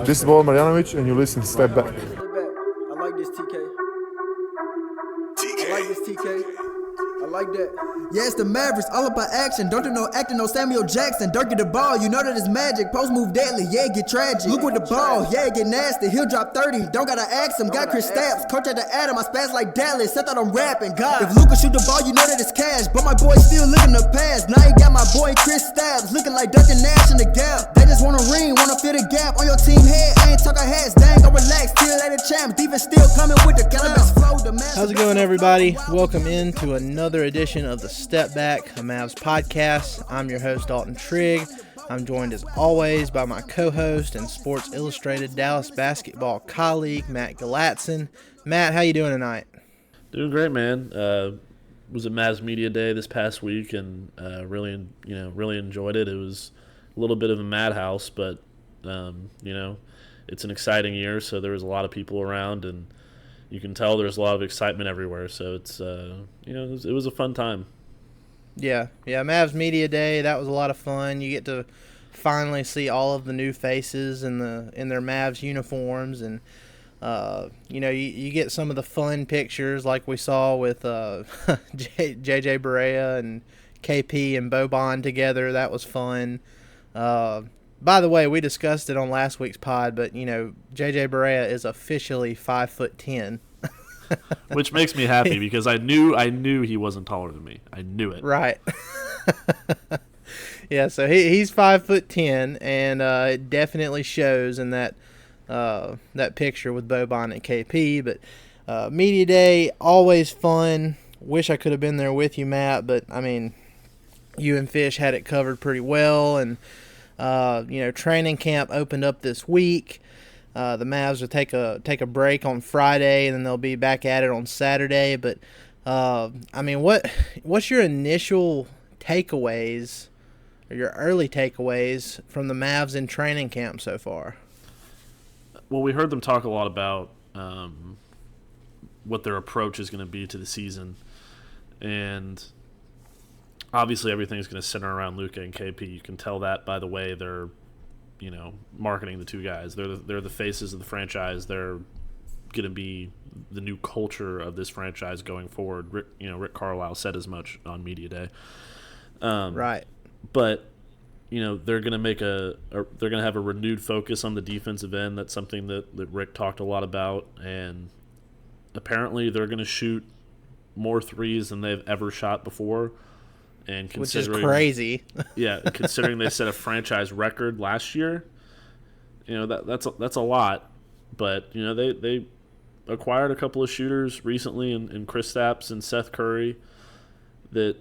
This is Boban Marjanovic, and you listen to Step Back. I like this, TK. I like this, TK. I like that. Yeah, it's the Mavericks, all about action. Don't do no acting, no Samuel Jackson. Dirk get the ball, you know that it's magic. Post move deadly, yeah, get tragic. Luke with the ball, yeah, get nasty. He'll drop 30, don't gotta ask him. Got Kristaps, coach at the Adam, I spaz like Dallas. Seth thought I'm rapping, God. If Luka shoot the ball, you know that it's cash. But my boy still looking to pass. Now he got my boy Kristaps, looking like Dirk and Nash in the gap. They just want a ring, wanna fill the gap on your team head. I ain't talking hats, dang, go relax. Still at the champs, defense still coming with the cannabis flow. How's it going, everybody? Welcome into another edition of the Step Back, a Mavs podcast. I'm your host, Dalton Trigg. I'm joined as always by my co-host and Sports Illustrated Dallas basketball colleague, Matt Galatson. Matt, how you doing tonight? Doing great, man. Was a Mavs Media Day this past week, and really enjoyed it. It was a little bit of a madhouse, but it's an exciting year, so there was a lot of people around, and you can tell there's a lot of excitement everywhere. So it's it was a fun time. Yeah, Mavs Media Day, that was a lot of fun. You get to finally see all of the new faces in their Mavs uniforms, and you get some of the fun pictures like we saw with JJ Barea and KP and Boban together. That was fun. By the way, we discussed it on last week's pod, but JJ Barea is officially 5'10", which makes me happy because I knew he wasn't taller than me. I knew it. Right. Yeah, so he's 5'10", and it definitely shows in that picture with Boban and KP. But Media Day, always fun. Wish I could have been there with you, Matt, but I mean, you and Fish had it covered pretty well, and training camp opened up this week. The Mavs will take a break on Friday, and then they'll be back at it on Saturday. But what's your initial takeaways or your early takeaways from the Mavs in training camp so far? Well, we heard them talk a lot about what their approach is going to be to the season, and obviously everything's going to center around Luka and KP. You can tell that by the way they're marketing the two guys. They're the faces of the franchise. They're going to be the new culture of this franchise going forward. Rick Carlisle said as much on Media Day. Right. But they're going to have a renewed focus on the defensive end. That's something that Rick talked a lot about, and apparently they're going to shoot more threes than they've ever shot before. And which is crazy. Yeah, considering they set a franchise record last year, that's a lot. But they acquired a couple of shooters recently in Kristaps and Seth Curry that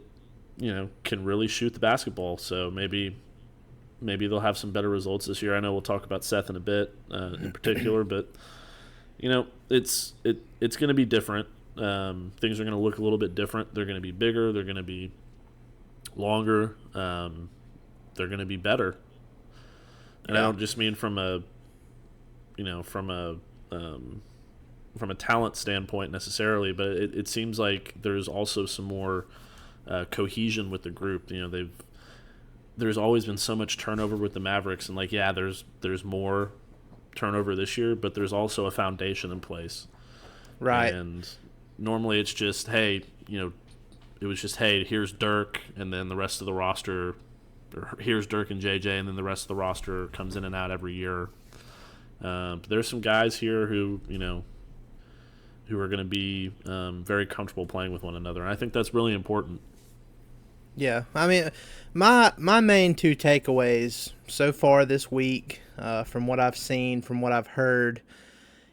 can really shoot the basketball. So maybe they'll have some better results this year. I know we'll talk about Seth in a bit in particular, but it's going to be different. Things are going to look a little bit different. They're going to be bigger. They're going to be longer. They're going to be better, and I don't just mean from a talent standpoint necessarily, but it seems like there's also some more cohesion with the group. There's always been so much turnover with the Mavericks, and there's more turnover this year, but there's also a foundation in place. Right. And normally it's just it was just, hey, here's Dirk, and then the rest of the roster, or here's Dirk and JJ, and then the rest of the roster comes in and out every year. But there's some guys here who are going to be very comfortable playing with one another, and I think that's really important. Yeah, I mean, my main two takeaways so far this week, from what I've seen, from what I've heard,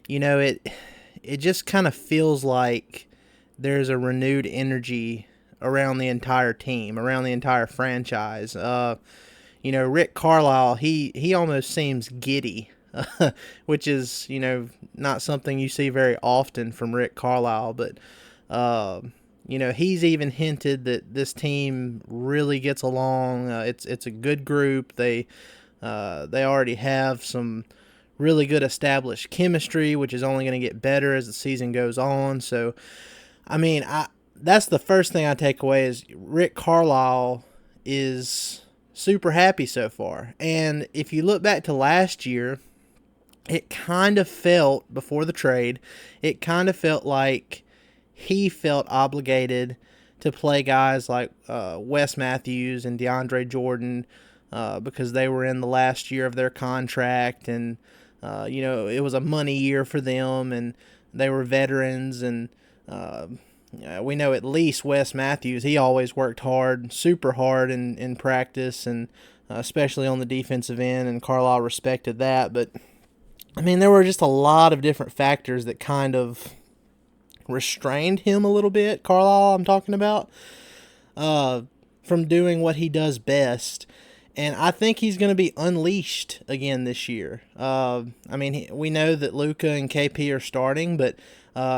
it just kind of feels like there's a renewed energy around the entire team, around the entire franchise. Rick Carlisle, he almost seems giddy, which is, not something you see very often from Rick Carlisle. But, he's even hinted that this team really gets along. It's a good group. They already have some really good established chemistry, which is only going to get better as the season goes on. So, I mean, that's the first thing I take away is Rick Carlisle is super happy so far. And if you look back to last year, it kind of felt, before the trade, it kind of felt like he felt obligated to play guys like Wes Matthews and DeAndre Jordan because they were in the last year of their contract, and it was a money year for them, and they were veterans, and we know at least Wes Matthews, he always worked hard, super hard in practice, and especially on the defensive end, and Carlisle respected that. But I mean, there were just a lot of different factors that kind of restrained him a little bit, Carlisle I'm talking about, from doing what he does best. And I think he's going to be unleashed again this year. We know that Luka and KP are starting, but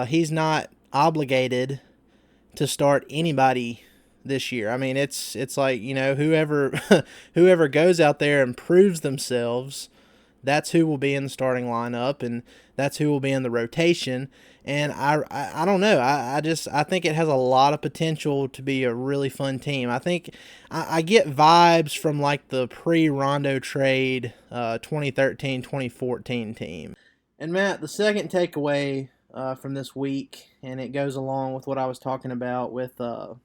he's not obligated to start anybody this year. I mean, it's like, whoever whoever goes out there and proves themselves, that's who will be in the starting lineup, and that's who will be in the rotation. And I don't know. I think it has a lot of potential to be a really fun team. I think I get vibes from like the pre-Rondo trade 2013-2014 team. And Matt, the second takeaway from this week, and it goes along with what I was talking about with there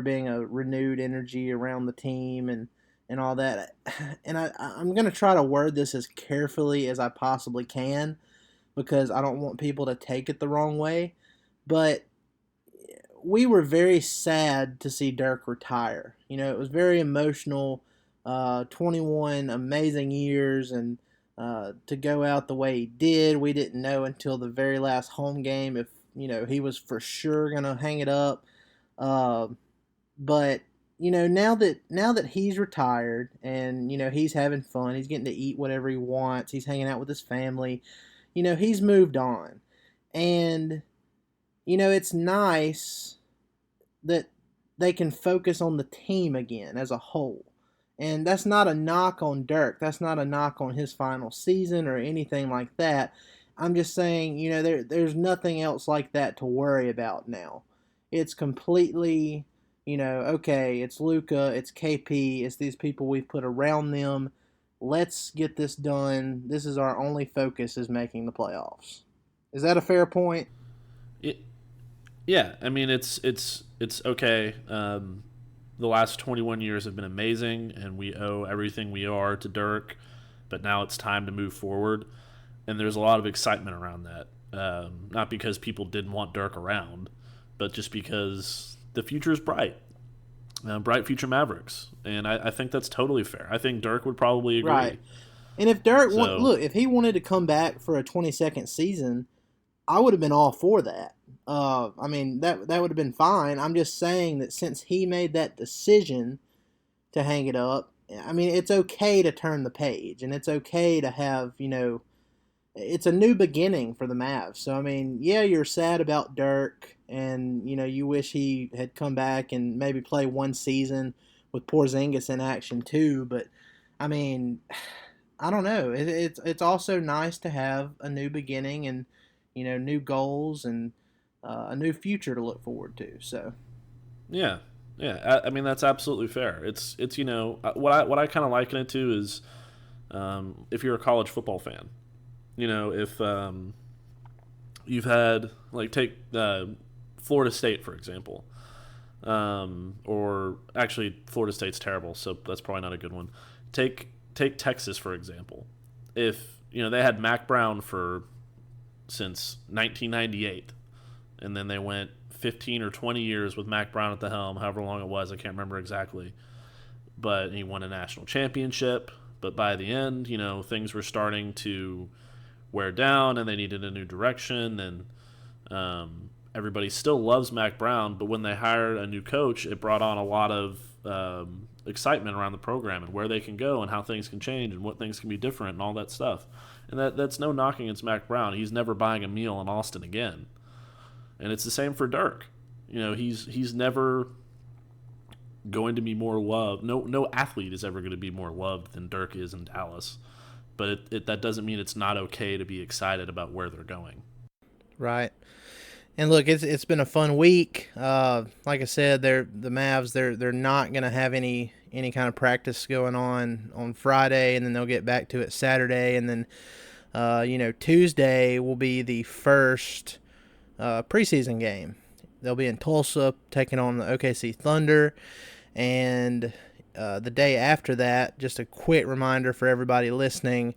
being a renewed energy around the team and all that. And I'm going to try to word this as carefully as I possibly can, because I don't want people to take it the wrong way. But we were very sad to see Dirk retire. It was very emotional. 21 amazing years, and to go out the way he did, we didn't know until the very last home game if he was for sure going to hang it up. But now that he's retired, and he's having fun, he's getting to eat whatever he wants, he's hanging out with his family. He's moved on. And, it's nice that they can focus on the team again as a whole. And that's not a knock on Dirk. That's not a knock on his final season or anything like that. I'm just saying, there's nothing else like that to worry about now. It's completely, okay, it's Luka, it's KP, it's these people we've put around them. Let's get this done. This is our only focus, is making the playoffs. Is that a fair point? Yeah, I mean, it's okay. The last 21 years have been amazing, and we owe everything we are to Dirk, but now it's time to move forward, and there's a lot of excitement around that. Not because people didn't want Dirk around, but just because the future is bright. Bright future Mavericks, and I think that's totally fair. I think Dirk would probably agree. Right. And if Dirk, if he wanted to come back for a 22nd season, I would have been all for that. That would have been fine. I'm just saying that since he made that decision to hang it up, it's okay to turn the page, and it's okay to have, it's a new beginning for the Mavs. So, you're sad about Dirk, and, you wish he had come back and maybe play one season with Porzingis in action too. But, I don't know. It's also nice to have a new beginning and, new goals and a new future to look forward to. So, yeah. That's absolutely fair. It's what I kind of liken it to is if you're a college football fan. If you've had, take Florida State, for example, or actually Florida State's terrible, so that's probably not a good one. Take Texas, for example. If, they had Mac Brown since 1998, and then they went 15 or 20 years with Mac Brown at the helm, however long it was, I can't remember exactly. But he won a national championship, but by the end, things were starting to wear down, and they needed a new direction, and everybody still loves Mac Brown, but when they hired a new coach, it brought on a lot of excitement around the program and where they can go and how things can change and what things can be different and all that stuff. And that's no knocking against Mac Brown. He's never buying a meal in Austin again. And it's the same for Dirk. He's never going to be more loved. No athlete is ever going to be more loved than Dirk is in Dallas. But that doesn't mean it's not okay to be excited about where they're going. Right. And look, it's been a fun week. Like I said, the Mavs they're not going to have any any kind of practice going on Friday, and then they'll get back to it Saturday, and then Tuesday will be the first preseason game. They'll be in Tulsa taking on the OKC Thunder, and the day after that, just a quick reminder for everybody listening,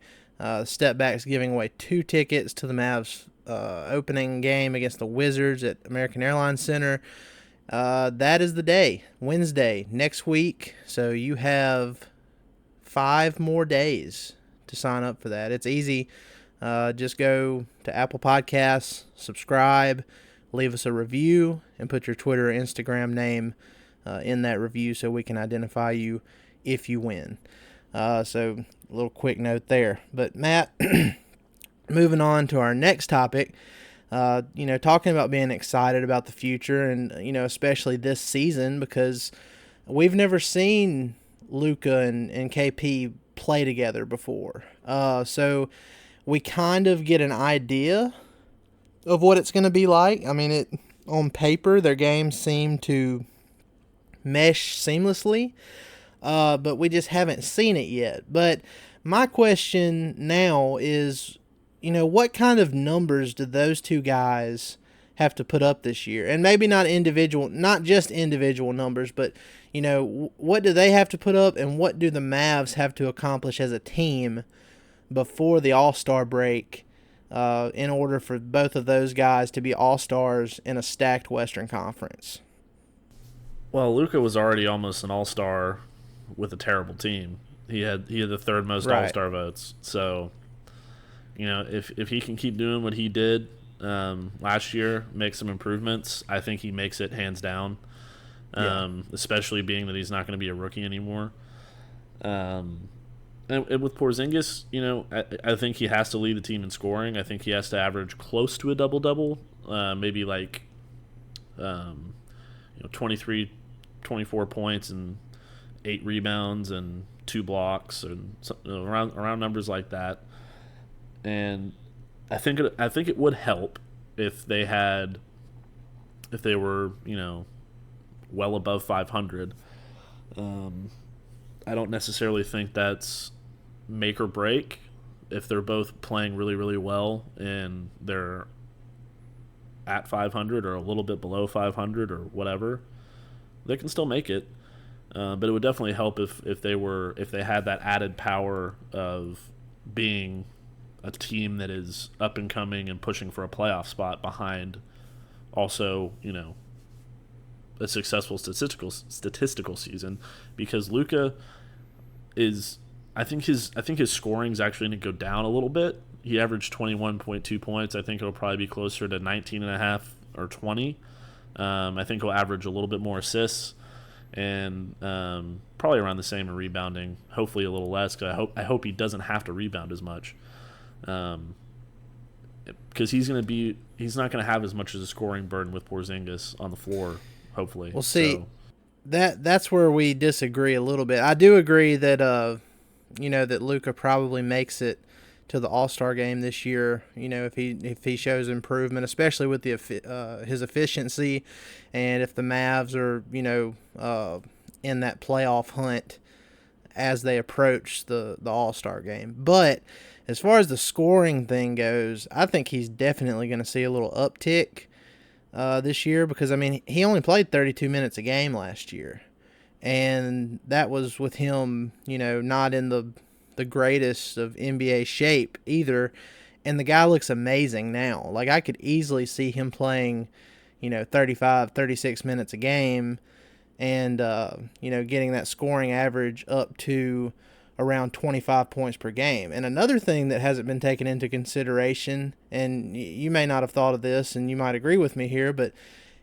Step Back's giving away 2 tickets to the Mavs opening game against the Wizards at American Airlines Center. That is the day, Wednesday, next week. So you have 5 more days to sign up for that. It's easy. Just go to Apple Podcasts, subscribe, leave us a review, and put your Twitter or Instagram name in that review so we can identify you if you win. So a little quick note there. But Matt, moving on to our next topic, talking about being excited about the future and, especially this season, because we've never seen Luka and KP play together before. So we kind of get an idea of what it's going to be like. I mean, on paper, their games seem to mesh seamlessly, but we just haven't seen it yet. But my question now is, what kind of numbers do those 2 guys have to put up this year? And maybe not just individual numbers, but, what do they have to put up, and what do the Mavs have to accomplish as a team before the All-Star break in order for both of those guys to be All-Stars in a stacked Western Conference? Well, Luka was already almost an All-Star with a terrible team. He had the 3rd most All-Star votes. So, if he can keep doing what he did last year, make some improvements, I think he makes it hands down. Especially being that he's not going to be a rookie anymore. And with Porzingis, I think he has to lead the team in scoring. I think he has to average close to a double-double, maybe like 23, 24 points and 8 rebounds and 2 blocks and around numbers like that. And I think it would help if they were well above 500. I don't necessarily think that's make or break. If they're both playing really, really well and they're at 500 or a little bit below 500 or whatever, they can still make it. But it would definitely help if they had that added power of being a team that is up and coming and pushing for a playoff spot behind also, a successful statistical season, because Luka is, I think his scoring is actually going to go down a little bit. He averaged 21.2 points. I think it'll probably be closer to 19.5 or 20. I think he'll average a little bit more assists and probably around the same in rebounding. Hopefully a little less, because I hope he doesn't have to rebound as much. Because he's not going to have as much as a scoring burden with Porzingis on the floor. Hopefully. We'll see. That's where we disagree a little bit. I do agree that that Luka probably makes it to the All-Star game this year. If he shows improvement, especially with his efficiency, and if the Mavs are in that playoff hunt as they approach the All-Star game. But as far as the scoring thing goes, I think he's definitely going to see a little uptick this year, because he only played 32 minutes a game last year, and that was with him not in the greatest of NBA shape either, and the guy looks amazing now. Like, I could easily see him playing 35, 36 minutes a game, and getting that scoring average up to around 25 points per game. And another thing that hasn't been taken into consideration, and you may not have thought of this, and you might agree with me here, but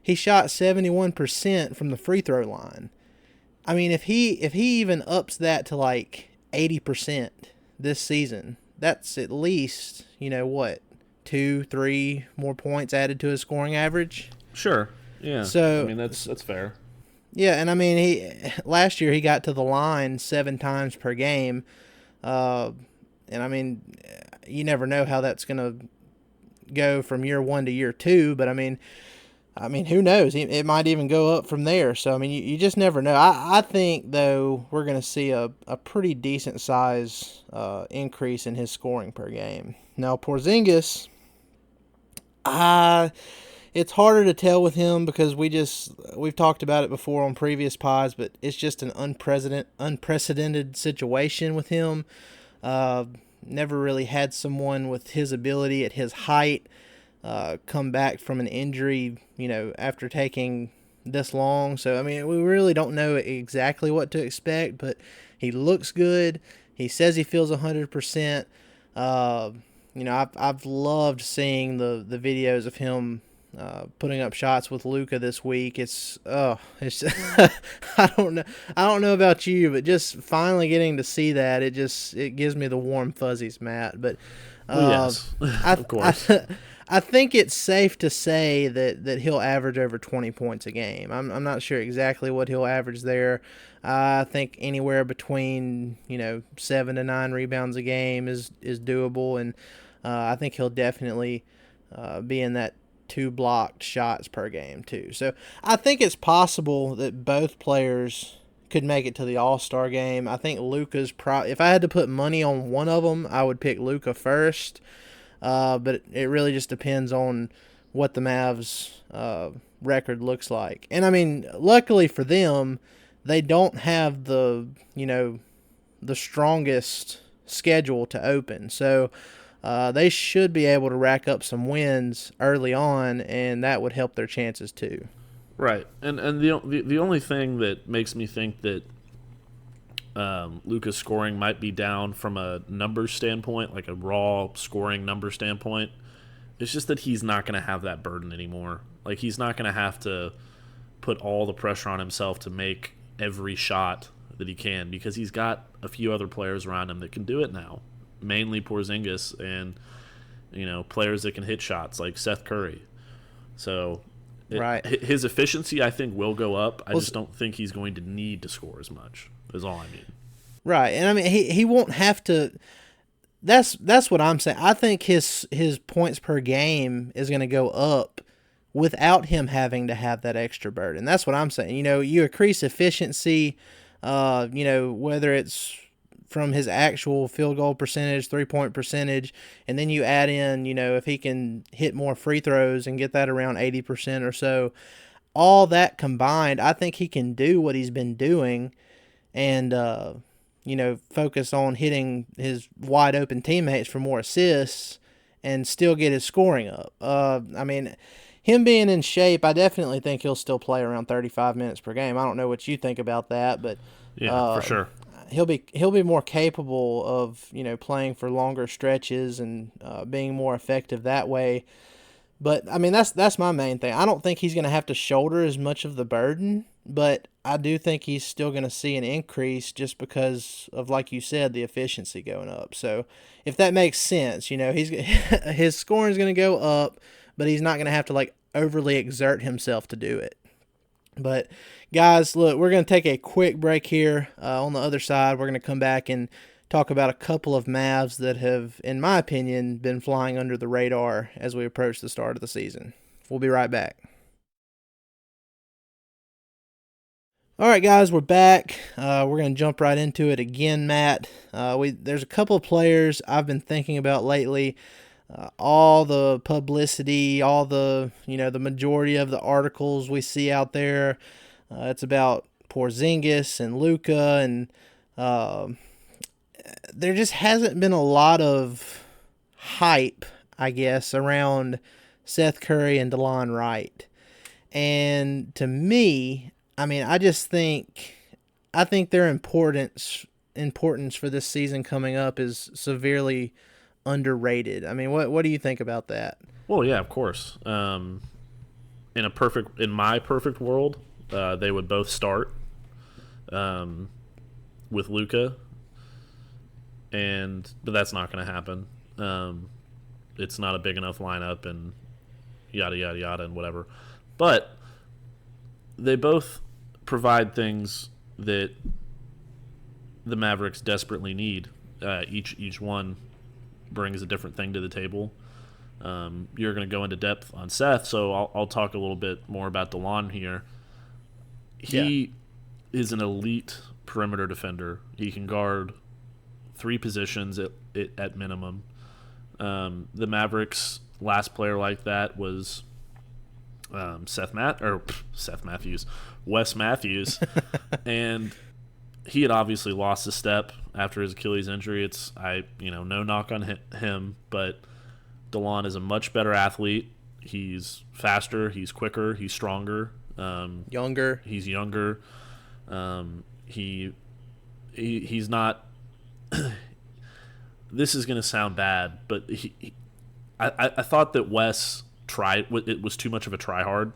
he shot 71% from the free throw line. If he even ups that to like 80% this season, that's at least, 2-3 more points added to his scoring average. Sure. Yeah. So that's fair. Yeah, and he last year he got to the line 7 times per game, and you never know how that's going to go from year 1 to year 2. But I mean, who knows? It might even go up from there. So, I mean, you just never know. I think, though, we're going to see a pretty decent size increase in his scoring per game. Now, Porzingis, it's harder to tell with him because we've talked about it before on previous pods, but it's just an unprecedented situation with him. Never really had someone with his ability at his height come back from an injury, after taking this long. So, I mean, we really don't know exactly what to expect, but he looks good. He says he feels 100%. I've loved seeing the videos of him putting up shots with Luka this week. It's I don't know about you, but just finally getting to see that, it gives me the warm fuzzies, Matt. But yes, of course. I think it's safe to say that he'll average over 20 points a game. I'm not sure exactly what he'll average there. I think anywhere between 7 to 9 rebounds a game is doable, and I think he'll definitely be in that 2 blocked shots per game too. So I think it's possible that both players could make it to the All-Star game. I think Luka's if I had to put money on one of them, I would pick Luka first. But it really just depends on what the Mavs record looks like. And I mean, luckily for them, they don't have the strongest schedule to open. So they should be able to rack up some wins early on, and that would help their chances too. Right. And the only thing that makes me think that Luka's scoring might be down from a numbers standpoint, like a raw scoring number standpoint, it's just that he's not going to have that burden anymore. Like, he's not going to have to put all the pressure on himself to make every shot that he can, because he's got a few other players around him that can do it now, mainly Porzingis and players that can hit shots like Seth Curry. So right, his efficiency, I think, will go up. I just don't think he's going to need to score as much, is all I mean. Right, and I mean he won't have to. That's what I'm saying. I think his points per game is going to go up without him having to have that extra burden. That's what I'm saying. You increase efficiency, whether it's from his actual field goal percentage, 3-point percentage, and then you add in, if he can hit more free throws and get that around 80% or so, all that combined, I think he can do what he's been doing and, focus on hitting his wide open teammates for more assists and still get his scoring up. I mean, him being in shape, I definitely think he'll still play around 35 minutes per game. I don't know what you think about that, but yeah, for sure. He'll be more capable of playing for longer stretches and being more effective that way. But I mean that's my main thing. I don't think he's going to have to shoulder as much of the burden, but I do think he's still going to see an increase just because of, like you said, the efficiency going up. So if that makes sense, his scoring is going to go up, but he's not going to have to overly exert himself to do it. But guys, look, we're going to take a quick break here. On the other side, we're going to come back and talk about a couple of Mavs that have, in my opinion, been flying under the radar as we approach the start of the season. We'll be right back. All right, guys, we're back. We're going to jump right into it again, Matt. There's a couple of players I've been thinking about lately. All the publicity, all the majority of the articles we see out there, it's about Porzingis and Luka, and there just hasn't been a lot of hype, I guess, around Seth Curry and Delon Wright. And to me, I mean, I think their importance for this season coming up is severely underrated. I mean, what do you think about that? Well, yeah, of course. In my perfect world, they would both start with Luka, but that's not going to happen. It's not a big enough lineup, and yada yada yada and whatever. But they both provide things that the Mavericks desperately need. Each one brings a different thing to the table. You're going to go into depth on Seth, so I'll talk a little bit more about Delon here. He is an elite perimeter defender. He can guard 3 positions at minimum. The Mavericks' last player like that was Wes Matthews, and he had obviously lost a step after his Achilles injury. It's no knock on him, but Delon is a much better athlete. He's faster, he's quicker, he's stronger, younger. He's younger. He's not. This is going to sound bad, but I thought that Wes tried. It was too much of a try hard.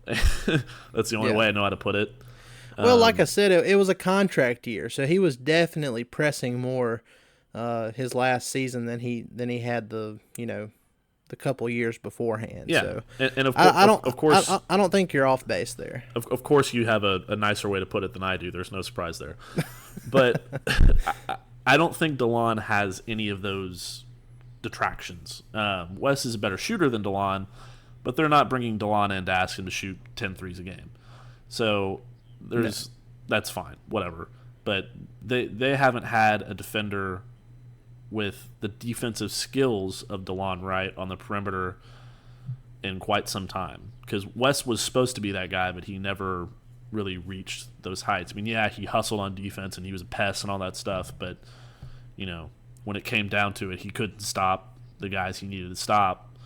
That's the only way I know how to put it. Well, like I said, it was a contract year, so he was definitely pressing more his last season than he had the couple years beforehand. Yeah, so and of course, I don't think you're off base there. Of course, you have a nicer way to put it than I do. There's no surprise there, but I don't think Delon has any of those detractions. Wes is a better shooter than Delon, but they're not bringing Delon in to ask him to shoot 10 threes a game. So that's fine, whatever. But they haven't had a defender with the defensive skills of Delon Wright on the perimeter in quite some time. Because Wes was supposed to be that guy, but he never really reached those heights. I mean, yeah, he hustled on defense and he was a pest and all that stuff, but when it came down to it, he couldn't stop the guys he needed to stop,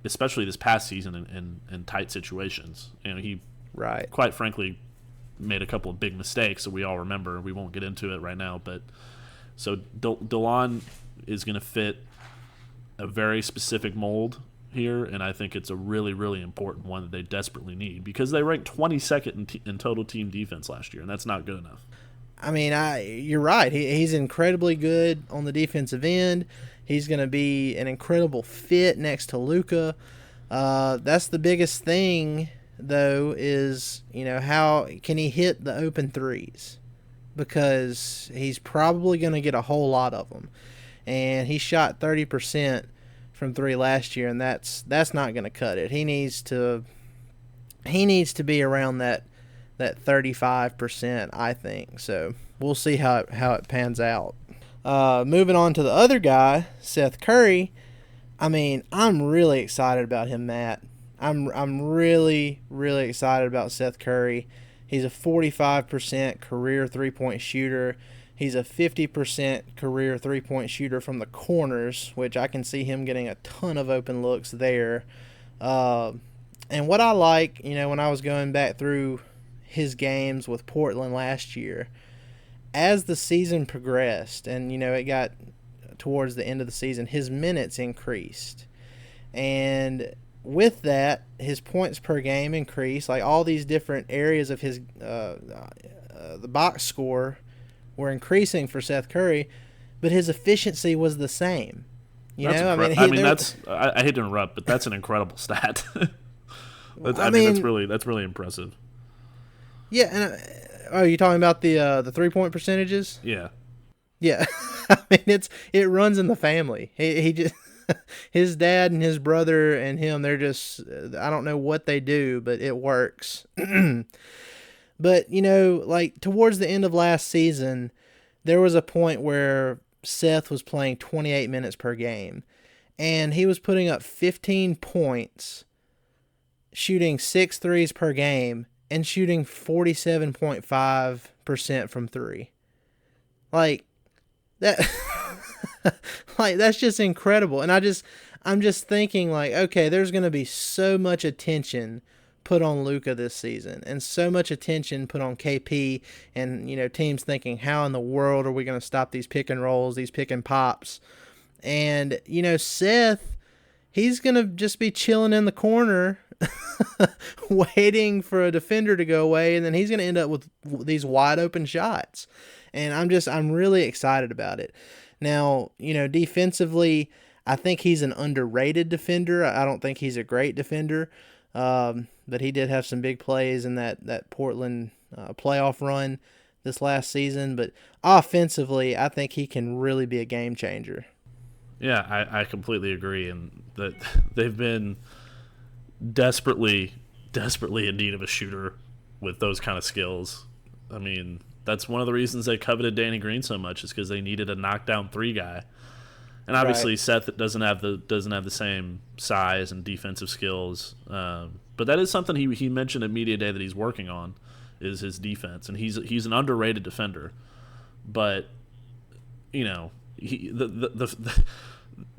especially this past season in tight situations. He quite frankly made a couple of big mistakes that we all remember. We won't get into it right now, but so Delon is going to fit a very specific mold here, and I think it's a really, really important one that they desperately need because they ranked 22nd in total team defense last year, and that's not good enough. I mean, you're right. He's incredibly good on the defensive end. He's going to be an incredible fit next to Luka. That's the biggest thing, though, is how can he hit the open threes? Because he's probably going to get a whole lot of them, and he shot 30% from 3 last year, and that's not going to cut it. He needs to be around that 35%, I think. So we'll see how it pans out. Moving on to the other guy, Seth Curry. I mean, I'm really excited about him, Matt. I'm really, really excited about Seth Curry. He's a 45% career three-point shooter. He's a 50% career three-point shooter from the corners, which I can see him getting a ton of open looks there. And what I like, when I was going back through his games with Portland last year, as the season progressed and, it got towards the end of the season, his minutes increased. And with that, his points per game increased. Like all these different areas of his the box score were increasing for Seth Curry, but his efficiency was the same. I hate to interrupt, but that's an incredible stat. That's really impressive. Yeah, and are you talking about the 3-point percentages? Yeah. Yeah, I mean it runs in the family. He just his dad and his brother and him, they're just, I don't know what they do, but it works. But, like towards the end of last season, there was a point where Seth was playing 28 minutes per game, and he was putting up 15 points, shooting 6 threes per game, and shooting 47.5% from 3. Like, that... like, that's just incredible. And I'm just thinking, like, okay, there's going to be so much attention put on Luka this season and so much attention put on KP and, teams thinking, how in the world are we going to stop these pick and rolls, these pick and pops? And, Seth, he's going to just be chilling in the corner waiting for a defender to go away, and then he's going to end up with these wide open shots. And I'm really excited about it. Now, defensively, I think he's an underrated defender. I don't think he's a great defender, but he did have some big plays in that Portland playoff run this last season. But offensively, I think he can really be a game changer. Yeah, I completely agree, and that they've been desperately in need of a shooter with those kind of skills. I mean, that's one of the reasons they coveted Danny Green so much, is because they needed a knockdown three guy. And obviously, Right. Seth doesn't have the same size and defensive skills, but that is something he mentioned at media day that he's working on, is his defense, and he's an underrated defender. But you know,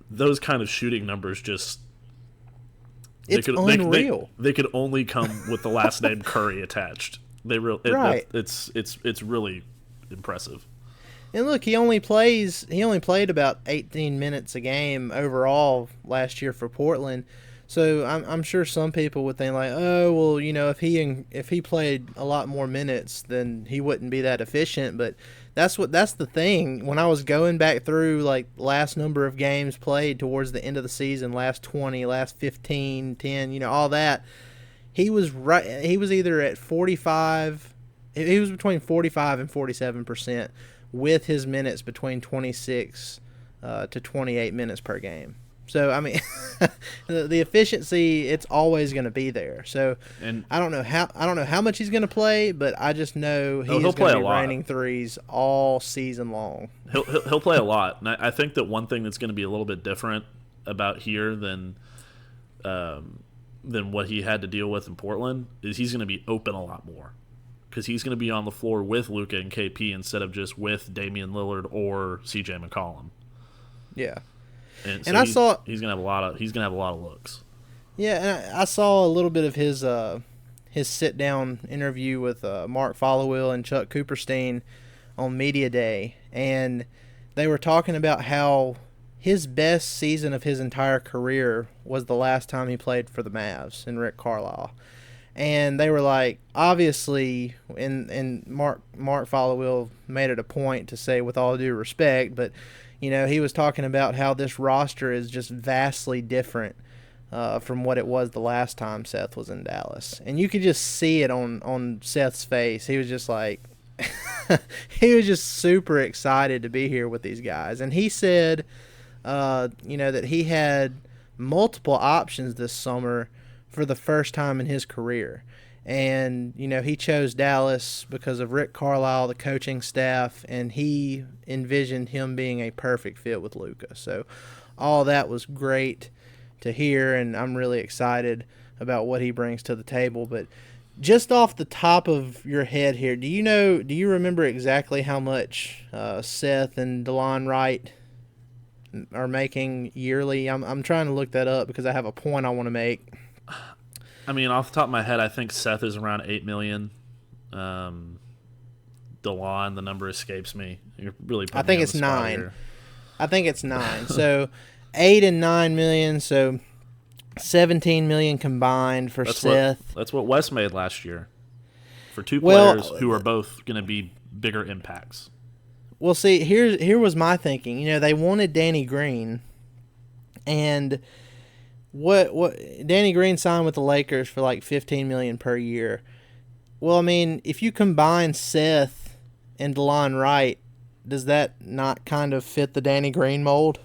those kind of shooting numbers just It's unreal. They could only come with the last name Curry attached. Right. It's really impressive. And look, he only played about 18 minutes a game overall last year for Portland. So I'm sure some people would think like, oh well, if he played a lot more minutes, then he wouldn't be that efficient. But that's the thing. When I was going back through like last number of games played towards the end of the season, last 20, last 15, 10, all that, he was right. He was either at 45. He was between 45 and 47%. With his minutes between 26 to 28 minutes per game. So, I mean, the efficiency, it's always going to be there. So, And I don't know how much he's going to play, but I just know he's he'll play going to a be lot. raining threes all season long. He'll play a lot, and I think that one thing that's going to be a little bit different about here than what he had to deal with in Portland is he's going to be open a lot more, because he's going to be on the floor with Luka and KP instead of just with Damian Lillard or CJ McCollum. Yeah. And And I saw he's going to have a lot of looks. Yeah, and I saw a little bit of his sit down interview with Mark Followill and Chuck Cooperstein on Media Day, and they were talking about how his best season of his entire career was the last time he played for the Mavs and Rick Carlisle. And they were like, obviously, and Mark Followill made it a point to say, with all due respect, but he was talking about how this roster is just vastly different from what it was the last time Seth was in Dallas, and you could just see it on Seth's face. He was just like, he was just super excited to be here with these guys, and he said, that he had multiple options this summer for the first time in his career. And, he chose Dallas because of Rick Carlisle, the coaching staff, and he envisioned him being a perfect fit with Luka. So all that was great to hear, and I'm really excited about what he brings to the table. But just off the top of your head here, do you remember exactly how much Seth and Delon Wright are making yearly? I'm trying to look that up because I have a point I want to make. I mean, off the top of my head, I think Seth is around $8 million. Delon, the number escapes me. You're really putting I think me on it's the spot 9. here. I think it's 9. So 8 and 9 million. So 17 million combined for Seth. That's what Wes made last year for two Well, players who are both going to be bigger impacts. Well, see, here was my thinking. They wanted Danny Green, and what Danny Green signed with the Lakers for like $15 million per year. Well, I mean, if you combine Seth and Delon Wright, does that not kind of fit the Danny Green mold?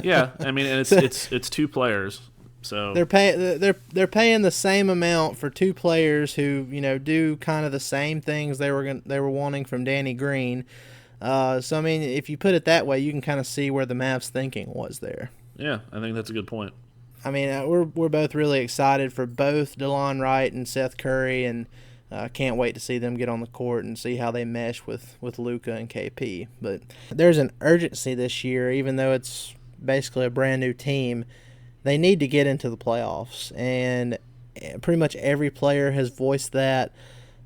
Yeah, I mean, and it's two players, so they're paying the same amount for two players who do kind of the same things they were wanting from Danny Green. So I mean, if you put it that way, you can kind of see where the Mavs' thinking was there. Yeah, I think that's a good point. I mean, we're both really excited for both Delon Wright and Seth Curry, and can't wait to see them get on the court and see how they mesh with Luka and KP. But there's an urgency this year, even though it's basically a brand new team. They need to get into the playoffs, and pretty much every player has voiced that.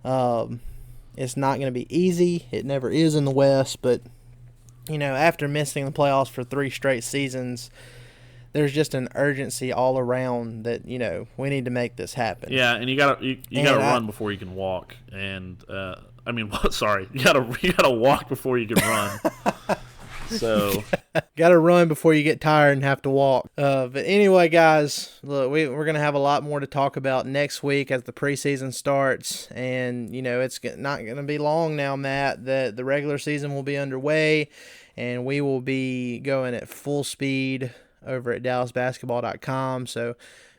It's not going to be easy. It never is in the West, but after missing the playoffs for 3 straight seasons, there's just an urgency all around that we need to make this happen. Yeah, and you gotta run before you can walk, and I mean, sorry, you gotta walk before you can run. So got to run before you get tired and have to walk. But anyway, guys, look, we're going to have a lot more to talk about next week as the preseason starts. And, it's not going to be long now, Matt, that the regular season will be underway. And we will be going at full speed over at DallasBasketball.com. So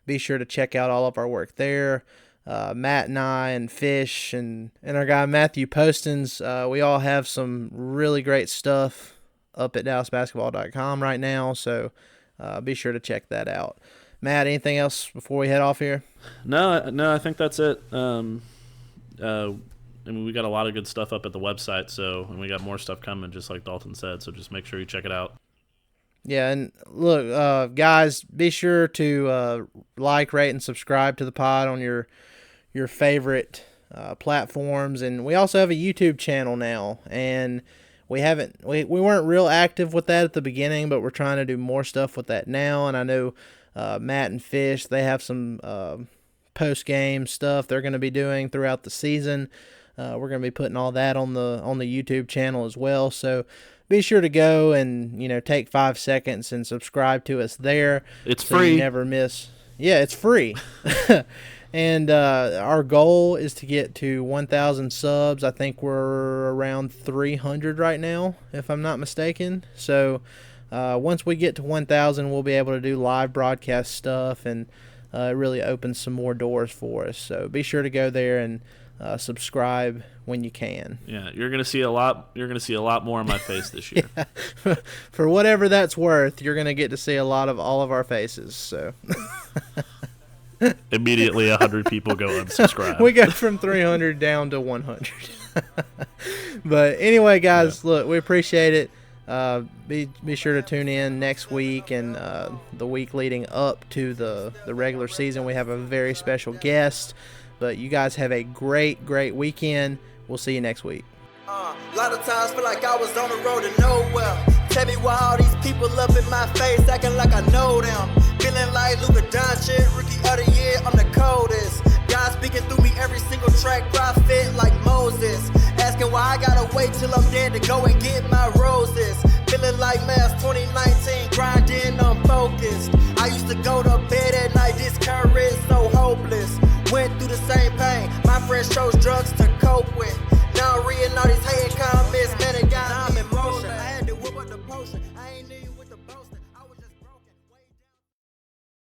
be sure to check out all of our work there. Matt and I and Fish and our guy Matthew Postins, we all have some really great stuff up at DallasBasketball.com right now, so be sure to check that out. Matt, anything else before we head off here? No, I think that's it. We got a lot of good stuff up at the website, and we got more stuff coming, just like Dalton said, so just make sure you check it out. Yeah, and look, guys, be sure to like, rate, and subscribe to the pod on your favorite platforms, and we also have a YouTube channel now, and we weren't real active with that at the beginning, but we're trying to do more stuff with that now. And I know Matt and Fish, they have some post-game stuff they're going to be doing throughout the season. We're going to be putting all that on the YouTube channel as well. So be sure to go and take 5 seconds and subscribe to us there. It's so free. You never miss. Yeah, it's free. And our goal is to get to 1,000 subs. I think we're around 300 right now, if I'm not mistaken. So once we get to 1,000, we'll be able to do live broadcast stuff, and it really opens some more doors for us. So be sure to go there and subscribe when you can. Yeah, you're gonna see a lot. You're gonna see a lot more of my face this year. Yeah. For whatever that's worth, you're gonna get to see a lot of all of our faces. So. Immediately 100 people go unsubscribe. We go from 300 down to 100. But anyway, guys, Look, we appreciate it. Be sure to tune in next week and the week leading up to the regular season. We have a very special guest. But you guys have a great weekend. We'll see you next week. A lot of times feel like I was on the road to nowhere. Tell me why all these people up in my face acting like I know them. Feeling like Luka Doncic, rookie of the year, I'm the coldest. God speaking through me every single track, prophet like Moses. Asking why I gotta wait till I'm dead to go and get my roses. Feeling like Mavs 2019, grinding, unfocused. I used to go to bed at night discouraged, so hopeless. Went through the same pain, my friends chose drugs to cope with. Now I'm reading all these hating comments, man, it got me in motion. I had to whip up the potion, I ain't even with the boast.